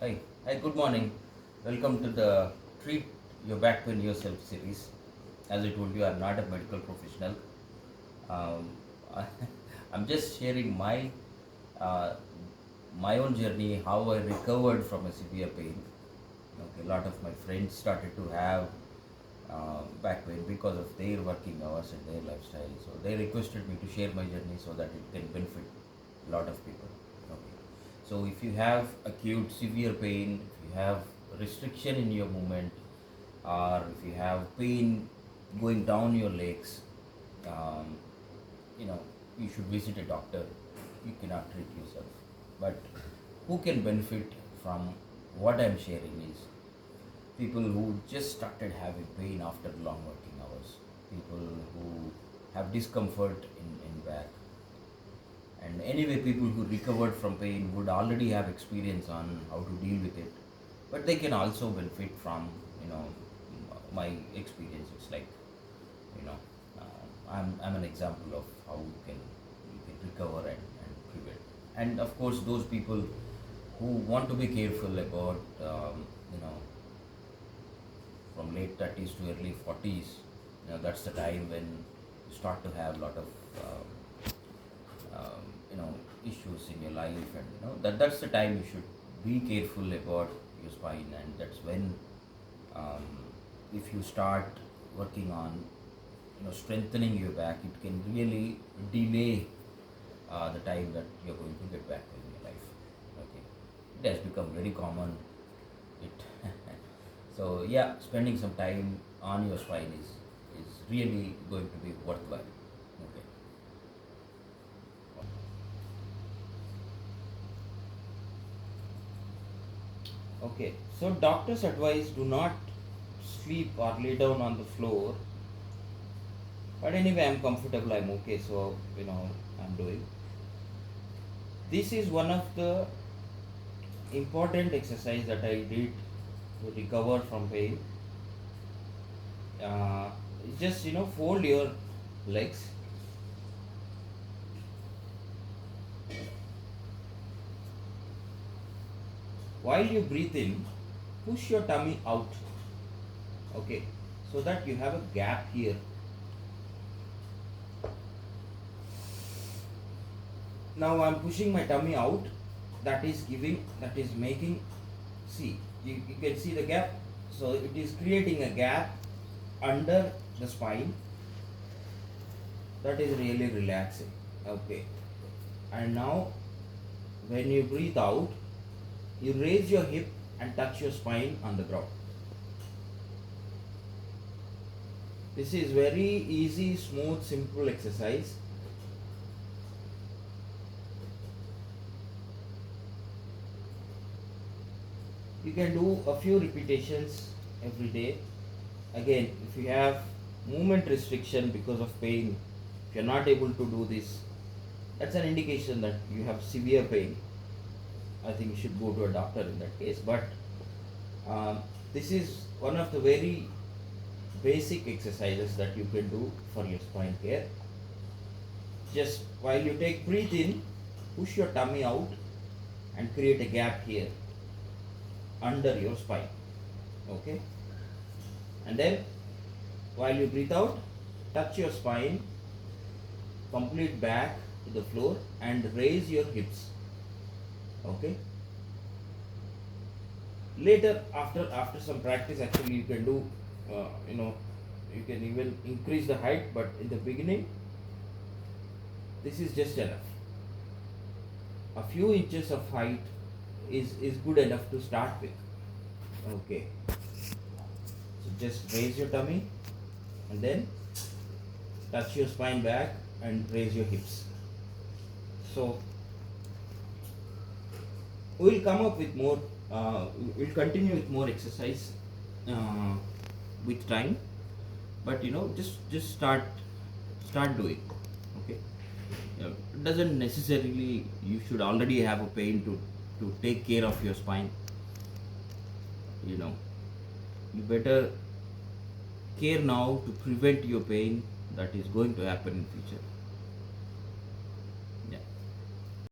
Good morning. Welcome to the Treat Your Back Pain Yourself series. As I told you, I'm not a medical professional. Um, I'm just sharing uh, my own journey, how I recovered from a severe pain. Okay, a lot of my friends started to have back pain because of their working hours and their lifestyle. So they requested me to share my journey so that it can benefit a lot of people. Okay. So if you have acute severe pain, if you have restriction in your movement, or if you have pain going down your legs, um, you know, you should visit a doctor. You cannot treat yourself. But who can benefit from what I'm sharing is people who just started having pain after long working hours, people who have discomfort in back, and anyway, people who recovered from pain would already have experience on how to deal with it, but they can also benefit from my experience. It's like you know, I'm an example of how you can recover and prevent. And of course, those people who want to be careful about from late 30s to early 40s, that's the time when you start to have a lot of issues in your life, and that's the time you should be careful about your spine. And that's when, um, if you start working on strengthening your back, it can really delay the time that you're going to get back in your life. Okay, it has become very common. It so yeah, spending some time on your spine is really going to be worthwhile. Okay. Okay, so doctors advise do not sleep or lay down on the floor. But anyway, I'm comfortable, I'm okay, so I'm doing. This is one of the important exercise that I did to recover from pain. Uh, just fold your legs. While you breathe in, push your tummy out. Okay, so that you have a gap here. Now I'm pushing my tummy out. That is making, see, you can see the gap. So it is creating a gap under the spine. That is really relaxing. Okay, and now when you breathe out, you raise your hip and touch your spine on the ground. This is very easy, smooth, simple exercise. You can do a few repetitions every day. Again, if you have movement restriction because of pain, if you're not able to do this, that's an indication that you have severe pain. I think you should go to a doctor in that case. But this is one of the very basic exercises that you can do for your spine care. Just while you breathe in, push your tummy out and create a gap here under your spine. Okay, and then while you breathe out, touch your spine, complete back to the floor, and raise your hips. Okay, later, after some practice, actually you can do you can even increase the height, but in the beginning this is just enough. A few inches of height is good enough to start with. Okay, so just raise your tummy and then touch your spine back and raise your hips. So we'll come up with more, we'll continue with more exercise with time, but just start doing. Okay, it doesn't necessarily you should already have a pain to take care of your spine. You better care now to prevent your pain that is going to happen in future.